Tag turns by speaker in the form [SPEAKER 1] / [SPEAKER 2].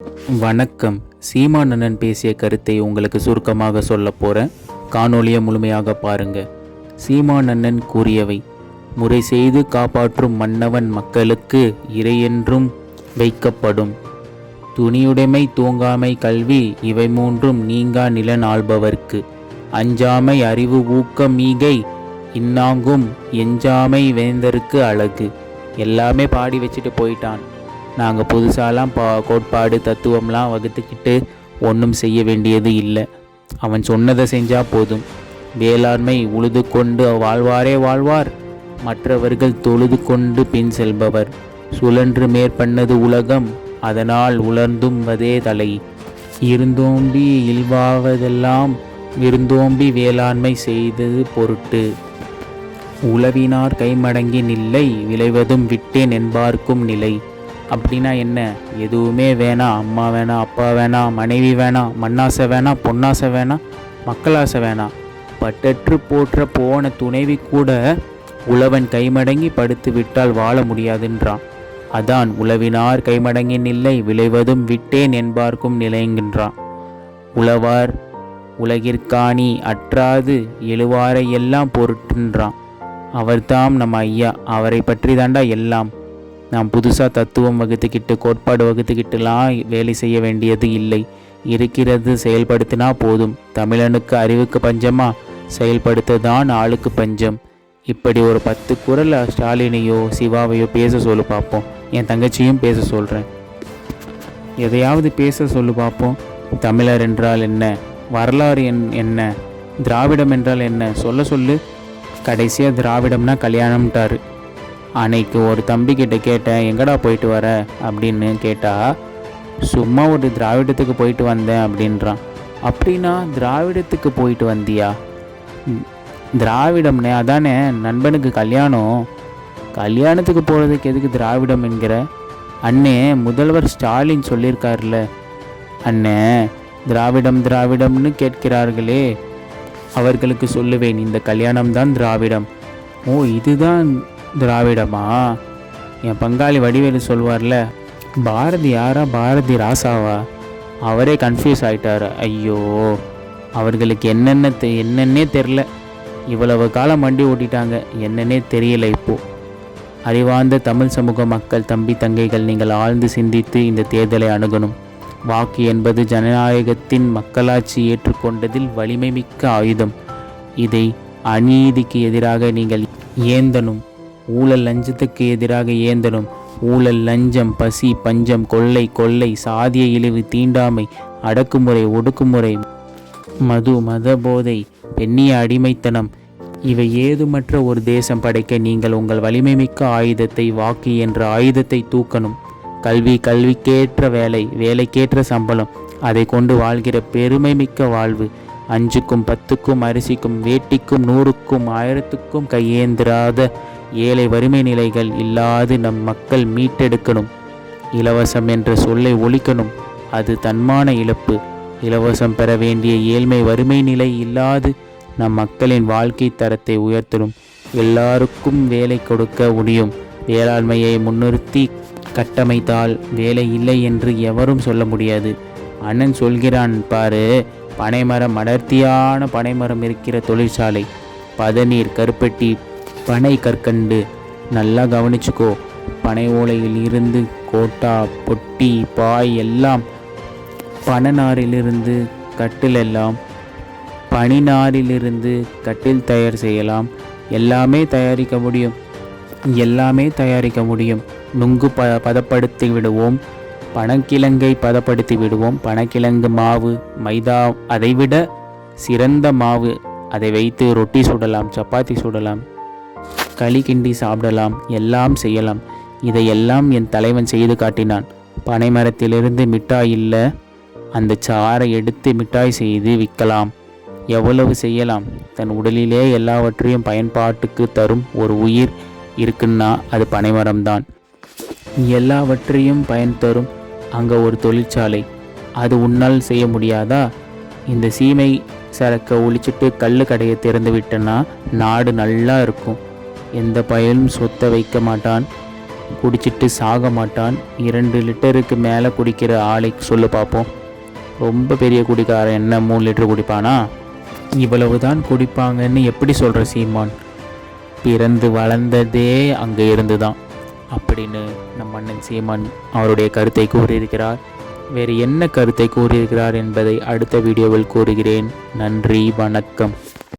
[SPEAKER 1] வணக்கம். சீமான் அண்ணன் பேசிய கருத்தை உங்களுக்கு சுருக்கமாக சொல்ல போகிறேன். காணொளியை முழுமையாக பாருங்க. சீமான் அண்ணன் கூறியவை: முறை செய்து காப்பாற்றும் மன்னவன் மக்களுக்கு இறையென்றும் வைக்கப்படும். துணியுடைமை, தூங்காமை, கல்வி இவை மூன்றும் நீங்கா நிலன் ஆள்பவர்க்கு. அஞ்சாமை, அறிவு, ஊக்கம், ஈகை இன்னாங்கும் எஞ்சாமை வேந்தருக்கு அழகு. எல்லாமே பாடி வச்சுட்டு போயிட்டான். நாங்கள் புதுசாலாம் கோட்பாடு தத்துவம்லாம் வகுத்துக்கிட்டு ஒன்றும் செய்ய வேண்டியது இல்லை. அவன் சொன்னதை செஞ்சால் போதும். வேளாண்மை உழுது கொண்டு வாழ்வாரே வாழ்வார், மற்றவர்கள் தொழுது கொண்டு பின் செல்பவர். சுழன்று மேற்பண்ணது உலகம், அதனால் உலர்ந்தும் வதே தலை. இருந்தோம்பி இல்வாவதெல்லாம் விருந்தோம்பி வேளாண்மை செய்தது பொருட்டு. உழவினார் கைமடங்கி நில்லை, விளைவதும் விட்டேன் என்பார்க்கும் நிலை. அப்படின்னா என்ன? எதுவுமே வேணாம். அம்மா வேணாம், அப்பா வேணாம், மனைவி வேணாம், மண்ணாசை வேணாம், பொன்னாசை வேணாம், மக்களாசை வேணாம். பட்டற்று போற்ற போன துணைவி கூட உழவன் கைமடங்கி படுத்து விட்டால் வாழ முடியாதுன்றான். அதான் உழவினார் கைமடங்கி நில்லை, விளைவதும் விட்டேன் என்பார்க்கும் நிலைங்கின்றான். உழவார் உலகிற்காணி அற்றாது எழுவாரை எல்லாம் பொருட்டுன்றான். அவர்தாம் நம்ம ஐயா. அவரை பற்றி தாண்டா எல்லாம். நாம் புதுசாக தத்துவம் வகுத்துக்கிட்டு கோட்பாடு வகுத்துக்கிட்டுலாம் வேலை செய்ய வேண்டியது இல்லை. இருக்கிறது செயல்படுத்தினா போதும். தமிழனுக்கு அறிவுக்கு பஞ்சமா? செயல்படுத்த தான் ஆளுக்கு பஞ்சம். இப்படி ஒரு 10 குறள் ஸ்டாலினையோ சிவாவையோ பேச சொல்லு பார்ப்போம். என் தங்கச்சியும் பேச சொல்கிறேன். எதையாவது பேச சொல்லு பார்ப்போம். தமிழர் என்றால் என்ன? வரலாறு என்ன? திராவிடம் என்றால் என்ன? சொல்லு. கடைசியாக திராவிடம்னா கல்யாணம்ட்டாரு. அன்னைக்கு ஒரு தம்பிக்கிட்ட கேட்டேன், எங்கடா போயிட்டு வர அப்படின்னு கேட்டால், சும்மா ஒரு திராவிடத்துக்கு போயிட்டு வந்தேன் அப்படின்றான். அப்படின்னா திராவிடத்துக்கு போயிட்டு வந்தியா? திராவிடம்னே அதானே நண்பனுக்கு கல்யாணம். கல்யாணத்துக்கு போகிறதுக்கு எதுக்கு திராவிடம் என்கிற? அண்ணே, முதல்வர் ஸ்டாலின் சொல்லியிருக்காருல அண்ணே, திராவிடம்னு கேட்கிறார்களே, அவர்களுக்கு சொல்லுவேன், இந்த கல்யாணம்தான் திராவிடம். ஓ, இதுதான் திராவிடமா? என் பங்காளி வடிவேலு சொல்வார்ல, பாரதி யாரா பாரதி ராசாவா? அவரே கன்ஃபியூஸ் ஆகிட்டார். ஐயோ, அவர்களுக்கு என்னன்னே தெரில. இவ்வளவு காலம் வண்டி ஓட்டிட்டாங்க, என்னன்னே தெரியல. இப்போது அறிவார்ந்த தமிழ் சமூக மக்கள், தம்பி தங்கைகள், நீங்கள் ஆழ்ந்து சிந்தித்து இந்த தேர்தலை அணுகணும். வாக்கு என்பது ஜனநாயகத்தின் மக்களாட்சி ஏற்றுக்கொண்டதில் வலிமை மிக்க ஆயுதம். இதை அநீதிக்கு எதிராக நீங்கள் ஏந்தனும். ஊழல் லஞ்சத்துக்கு எதிராக ஏந்தனும். ஊழல், லஞ்சம், பசி, பஞ்சம், கொள்ளை, சாதிய இழிவு, தீண்டாமை, அடக்குமுறை, ஒடுக்குமுறை, மது, மதபோதை, பெண்ணிய அடிமைத்தனம் இவை ஏதுமற்ற ஒரு தேசம் படைக்க நீங்கள் உங்கள் வலிமை மிக்க ஆயுதத்தை, வாக்கு என்ற ஆயுதத்தை தூக்கணும். கல்வி, கல்விக்கேற்ற வேலை, வேலைக்கேற்ற சம்பளம், அதை கொண்டு வாழ்கிற பெருமை மிக்க வாழ்வு. 5க்கும் 10க்கும் அரிசிக்கும் வேட்டிக்கும் 100க்கும் 1000க்கும் கையேந்திராத ஏழை வறுமை நிலைகள் இல்லாது நம் மக்கள் மீட்டெடுக்கணும். இலவசம் என்ற சொல்லை ஒழிக்கணும். அது தன்மான இழப்பு. இலவசம் பெற வேண்டிய ஏழ்மை வறுமை நிலை இல்லாது நம் மக்களின் வாழ்க்கை தரத்தை உயர்த்தணும். எல்லாருக்கும் வேலை கொடுக்க முடியும். வேளாண்மையை முன்னிறுத்தி கட்டமைத்தால் வேலை இல்லை என்று எவரும் சொல்ல முடியாது. அண்ணன் சொல்கிறான் பாரு, பனைமரம், அடர்த்தியான பனைமரம் இருக்கிற தொழிற்சாலை, பதநீர், கருப்பட்டி, பனை கற்கண்டு. நல்லா கவனிச்சுக்கோ. பனை ஓலையில் இருந்து கோட்டா, பொட்டி, பாய் எல்லாம், பனநாரிலிருந்து கட்டில் எல்லாம், பனிநாரிலிருந்து கட்டில் தயார் செய்யலாம். எல்லாமே தயாரிக்க முடியும். நுங்கு பதப்படுத்தி விடுவோம். பனக்கிழங்கை பதப்படுத்தி விடுவோம். பனக்கிழங்கு மாவு, மைதா அதைவிட சிறந்த மாவு. அதை வைத்து ரொட்டி சுடலாம், சப்பாத்தி சுடலாம், களி கிண்டி சாப்பிடலாம், எல்லாம் செய்யலாம். இதையெல்லாம் என் தலைவன் செய்து காட்டினான். பனை மரத்திலிருந்து மிட்டாய் இல்லை, அந்த சாறை எடுத்து மிட்டாய் செய்து விற்கலாம். எவ்வளவு செய்யலாம். தன் உடலிலே எல்லாவற்றையும் பயன்பாட்டுக்கு தரும் ஒரு உயிர் இருக்குன்னா அது பனைமரம்தான். எல்லாவற்றையும் பயன் தரும் அங்கே ஒரு தொழிற்சாலை. அது உன்னால் செய்ய முடியாதா? இந்த சீமை சரக்கை ஒழிச்சிட்டு கல் கடையை திறந்து விட்டனா நாடு நல்லா இருக்கும். எந்த பயனும் சொத்தை வைக்க மாட்டான். குடிச்சிட்டு சாக மாட்டான். 2 லிட்டருக்கு மேலே குடிக்கிற ஆளை சொல்லு பார்ப்போம். ரொம்ப பெரிய குடிக்காரன் என்ன 3 லிட்டர் குடிப்பானா? இவ்வளவு தான் குடிப்பாங்கன்னு எப்படி சொல்கிற சீமான்? பிறந்து வளர்ந்ததே அங்கே இருந்து தான் அப்படின்னு நம் அண்ணன் சீமான் அவருடைய கருத்தை கூறியிருக்கிறார். வேறு என்ன கருத்தை கூறியிருக்கிறார் என்பதை அடுத்த வீடியோவில் கூறுகிறேன். நன்றி, வணக்கம்.